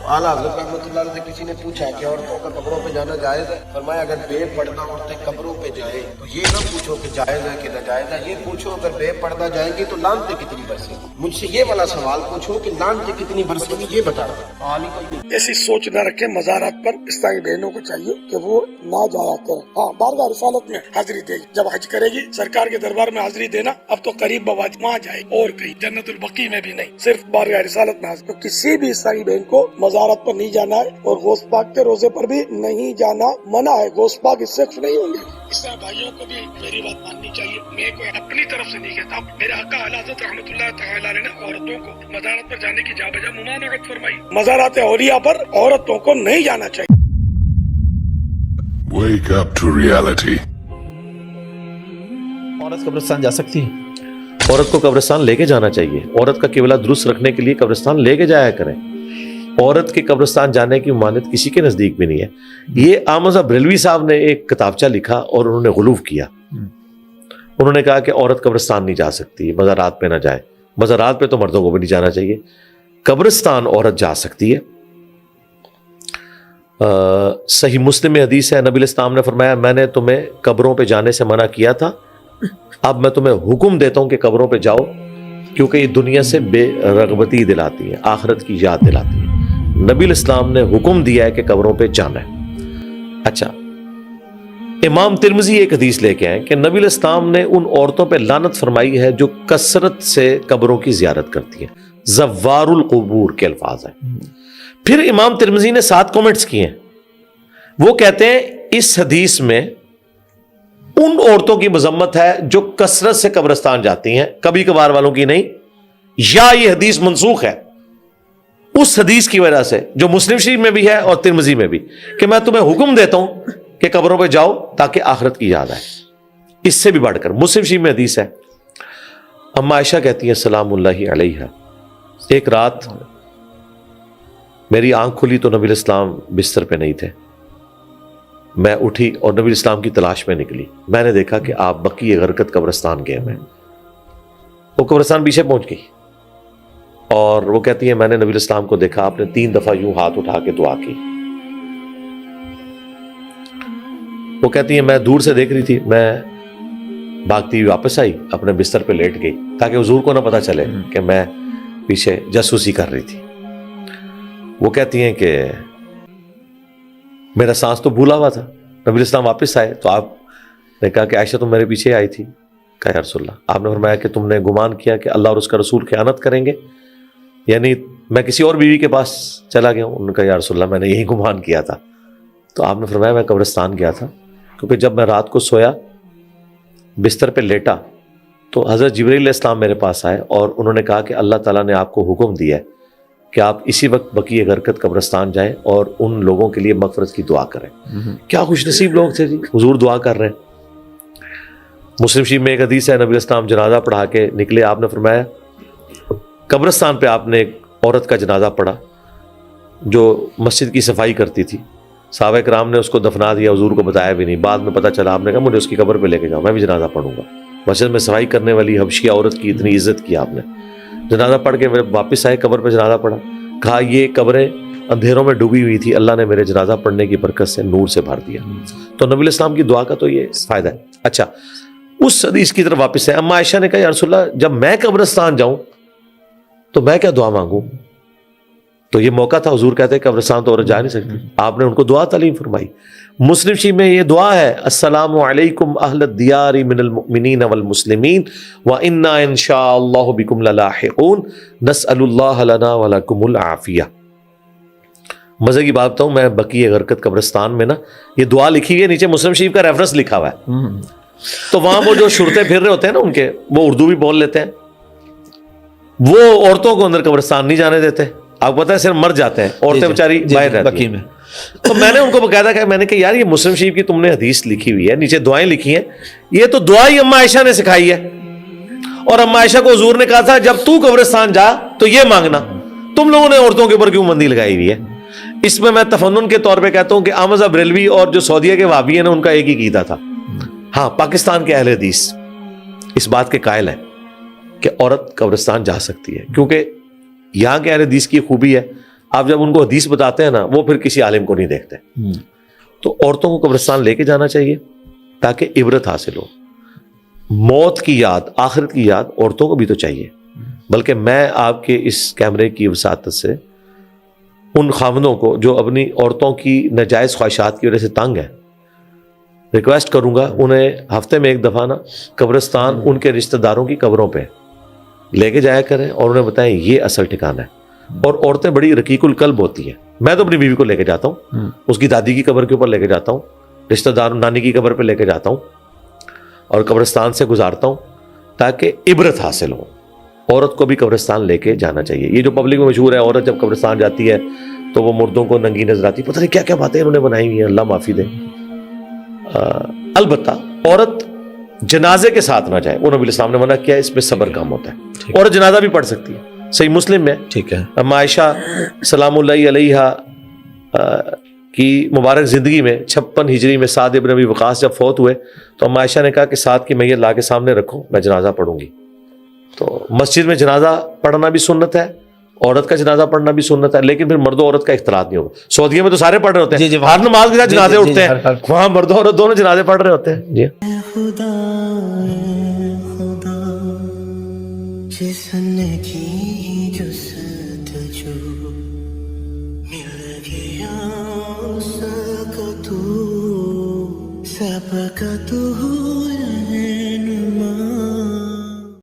اعلیٰ حضرت رحمۃ اللہ علیہ سے کسی نے پوچھا کہ عورتوں کا قبروں پہ جانا جائز ہے؟ فرمایا اگر بے پردہ عورتیں قبروں پہ جائیں تو یہ نہ پوچھو کہ جائز ہے کہ ناجائز ہے، یہ پوچھو اگر بے پردہ جائیں گی تو لعنتیں کتنی برسیں گی۔ مجھ سے یہ والا سوال پوچھو کہ لعنتیں کتنی برسیں گی، یہ بتا رہا ہوں۔ ایسی سوچ نہ رکھے، مزارات پر اسلامی بہنوں کو چاہیے کہ وہ نہ جایا کریں۔ ہاں، بارگاہ رسالت میں حاضری دے گی، جب حج کرے گی سرکار کے دربار میں حاضری دینا اب تو قریب بواج وہاں جائے، اور کہیں جنت البقیع میں بھی نہیں، صرف بارگاہ رسالت میں حاضری۔ تو کسی بھی عیسائی بہن کو مزارات پر نہیں جانا ہے، اور غوث پاک کے روزے پر بھی نہیں جانا منع ہے۔ غوث پاک اس سے خوش نہیں ہوں گے۔ عیسائی بھائیوں کو بھی میری بات ماننی چاہیے، میں کوئی اپنی طرف سے نہیں کہتا، میرے آقا اعلیٰ حضرت رحمۃ اللہ تعالی علیہ نے عورتوں کو مزارات پر جانے کی جا بجا ممانعت فرمائی۔ مزارات اولیاء پر عورتوں کو نہیں جانا چاہیے۔ Wake up to reality. عورت قبرستان جا سکتی ہے؟ عورت کو قبرستان لے کے جانا چاہیے۔ عورت کا قبلہ درست رکھنے کے لیے قبرستان لے کے جایا کریں۔ عورت کے قبرستان جانے کی ممانعت کسی کے نزدیک بھی نہیں ہے۔ یہ احمد بریلوی صاحب نے ایک کتابچہ لکھا اور انہوں نے غلو کیا۔ انہوں نے کہا کہ عورت قبرستان نہیں جا سکتی، مزارات پہ نہ جائے۔ مزارات پہ تو مردوں کو بھی نہیں جانا چاہیے، قبرستان عورت جا سکتی ہے۔ صحیح مسلم میں حدیث ہے، نبی الاسلام نے فرمایا میں نے تمہیں قبروں پہ جانے سے منع کیا تھا، اب میں تمہیں حکم دیتا ہوں کہ قبروں پہ جاؤ، کیونکہ یہ دنیا سے بے رغبتی دلاتی ہے، آخرت کی یاد دلاتی ہے۔ نبی الاسلام نے حکم دیا ہے کہ قبروں پہ جانا ہے۔ اچھا، امام ترمذی ایک حدیث لے کے آئے کہ نبی الاسلام نے ان عورتوں پہ لعنت فرمائی ہے جو کثرت سے قبروں کی زیارت کرتی ہیں، زوار القبور کے الفاظ ہیں۔ پھر امام ترمذی نے 7 کامنٹس کیے ہیں۔ وہ کہتے ہیں اس حدیث میں ان عورتوں کی مذمت ہے جو کثرت سے قبرستان جاتی ہیں، کبھی کبھار والوں کی نہیں، یا یہ حدیث منسوخ ہے اس حدیث کی وجہ سے جو مسلم شریف میں بھی ہے اور ترمذی میں بھی، کہ میں تمہیں حکم دیتا ہوں کہ قبروں پہ جاؤ تاکہ آخرت کی یاد آئے۔ اس سے بھی بڑھ کر مسلم شریف میں حدیث ہے، اما عائشہ کہتی ہیں سلام اللہ علیہا، ایک رات میری آنکھ کھلی تو نبی الاسلام بستر پہ نہیں تھے، میں اٹھی اور نبی الاسلام کی تلاش میں نکلی، میں نے دیکھا کہ آپ بقیع غرقد قبرستان گئے ہیں۔ وہ قبرستان پیچھے پہنچ گئی اور وہ کہتی ہے میں نے نبی الاسلام کو دیکھا، آپ نے 3 دفعہ یوں ہاتھ اٹھا کے دعا کی۔ وہ کہتی ہے میں دور سے دیکھ رہی تھی، میں بھاگتی ہوئی واپس آئی، اپنے بستر پہ لیٹ گئی تاکہ حضور کو نہ پتا چلے کہ میں پیچھے جاسوسی کر رہی تھی۔ وہ کہتی ہیں کہ میرا سانس تو بھولا ہوا تھا، نبی الاسلام واپس آئے تو آپ نے کہا کہ عائشہ تم میرے پیچھے آئی تھی؟ کہا یا رسول اللہ۔ آپ نے فرمایا کہ تم نے گمان کیا کہ اللہ اور اس کا رسول خیانت کریں گے، یعنی میں کسی اور بیوی کے پاس چلا گیا ہوں؟ انہوں نے کہا یا رسول اللہ میں نے یہی گمان کیا تھا۔ تو آپ نے فرمایا میں قبرستان گیا تھا، کیونکہ جب میں رات کو سویا بستر پہ لیٹا تو حضرت جبرائیل علیہ السلام میرے پاس آئے اور انہوں نے کہا کہ اللہ تعالیٰ نے آپ کو حکم دیا ہے کہ آپ اسی وقت بقیع غرقد قبرستان جائیں اور ان لوگوں کے لیے مغفرت کی دعا کریں۔ کیا خوش نصیب لوگ تھے جی، حضور دعا کر رہے ہیں۔ مسلم شریف میں ایک حدیث ہے، نبی الاسلام جنازہ پڑھا کے نکلے، آپ نے فرمایا قبرستان پہ آپ نے ایک عورت کا جنازہ پڑھا جو مسجد کی صفائی کرتی تھی، صحابہ کرام نے اس کو دفنا دیا، حضور کو بتایا بھی نہیں، بعد میں پتہ چلا، آپ نے کہا مجھے اس کی قبر پہ لے کے جاؤ، میں بھی جنازہ پڑھوں گا۔ مسجد میں صفائی کرنے والی حبشیہ عورت کی اتنی عزت کی آپ نے۔ جنازہ پڑھ کے واپس آئے، قبر پہ جنازہ پڑھا، کہا یہ قبریں اندھیروں میں ڈوبی ہوئی تھی، اللہ نے میرے جنازہ پڑھنے کی برکت سے نور سے بھر دیا۔ تو نبی الاسلام کی دعا کا تو یہ فائدہ ہے۔ اچھا، اس حدیث کی طرف واپس ہے، اما عائشہ نے کہا یا رسول اللہ جب میں قبرستان جاؤں تو میں کیا دعا مانگوں؟ تو یہ موقع تھا، حضور کہتے ہیں قبرستان تو عورت جا نہیں سکتی، آپ نے ان کو دعا تعلیم فرمائی۔ مسلم شریف میں یہ دعا ہے السلام علیکم اہل الدیار من المؤمنین والمسلمین وإنا ان شاء اللہ بکم للاحقون نسأل اللہ لنا ولکم العافیہ۔ مزے کی بات بتاؤں، میں بقیع غرقد قبرستان میں نا یہ دعا لکھی ہے، نیچے مسلم شریف کا ریفرنس لکھا ہوا ہے، تو وہاں وہ جو شرطے پھر رہے ہوتے ہیں نا ان کے، وہ اردو بھی بول لیتے ہیں، وہ عورتوں کو اندر قبرستان نہیں جانے دیتے، آپ پتہ ہے صرف مر جاتے ہیں، عورتیں بیچاری باہر رہتی ہیں۔ تو میں نے ان کو باقاعدہ کہا، میں نے کہا یار یہ مسلم شریف کی تم نے حدیث لکھی ہوئی ہے، نیچے دعائیں لکھی ہیں، یہ تو دعا ہی اما عائشہ نے سکھائی ہے، اور اما عائشہ کو حضور نے کہا تھا جب تو قبرستان جا تو یہ مانگنا، تم لوگوں نے عورتوں کے اوپر کیوں بندی لگائی ہوئی ہے؟ اس میں میں تفنن کے طور پہ کہتا ہوں کہ احمد بریلوی اور جو سعودیہ کے وہابی ہیں ان کا ایک ہی عقیدہ تھا۔ ہاں، پاکستان کے اہل حدیث اس بات کے قائل ہیں کہ عورت قبرستان جا سکتی ہے، کیونکہ یہاں کے اہل حدیث کی خوبی ہے آپ جب ان کو حدیث بتاتے ہیں نا وہ پھر کسی عالم کو نہیں دیکھتے. تو عورتوں کو قبرستان لے کے جانا چاہیے تاکہ عبرت حاصل ہو. موت کی یاد، آخرت کی یاد عورتوں کو بھی تو چاہیے. بلکہ میں آپ کے اس کیمرے کی وساطت سے ان خاوندوں کو جو اپنی عورتوں کی ناجائز خواہشات کی وجہ سے تنگ ہیں ریکویسٹ کروں گا انہیں ہفتے میں ایک دفعہ نا قبرستان ان کے رشتہ داروں کی قبروں پہ لے کے جایا کریں اور انہیں بتائیں یہ اصل ٹھکانہ ہے. اور عورتیں بڑی رقیق القلب ہوتی ہیں. میں تو اپنی بیوی کو لے کے جاتا ہوں، اس کی دادی کی قبر کے اوپر لے کے جاتا ہوں، رشتہ دار نانی کی قبر پہ لے کے جاتا ہوں اور قبرستان سے گزارتا ہوں تاکہ عبرت حاصل ہو. عورت کو بھی قبرستان لے کے جانا چاہیے. یہ جو پبلک میں مشہور ہے عورت جب قبرستان جاتی ہے تو وہ مردوں کو ننگی نظر آتی، پتہ نہیں کیا کیا باتیں انہوں نے بنائی ہوئی ہیں، اللہ معافی دے. البتہ عورت جنازے کے ساتھ نہ جائے، وہ نبی الاسلام نے منع کیا، اس میں صبر کام ہوتا ہے. عورت جنازہ بھی پڑھ سکتی ہے، صحیح مسلم میں ٹھیک ہے. اما عائشہ سلام اللہ علیہا کی مبارک زندگی میں 56 ہجری میں سعد ابن ابی وقاص جب فوت ہوئے تو اما عائشہ نے کہا کہ سعد کی میت لا کے سامنے رکھو، میں جنازہ پڑھوں گی. تو مسجد میں جنازہ پڑھنا بھی سنت ہے، عورت کا جنازہ پڑھنا بھی سنت ہے، لیکن پھر مرد و عورت کا اختلاط نہیں ہوگا. سعودیہ میں تو سارے پڑھ رہے ہوتے ہیں، ہر نماز کے ساتھ جنازے اٹھتے ہیں، وہاں مرد و عورت دونوں جنازے پڑھ رہے ہوتے ہیں. جی خدا جس نے کی جستجو مل گیا اس کا تو سب کا تو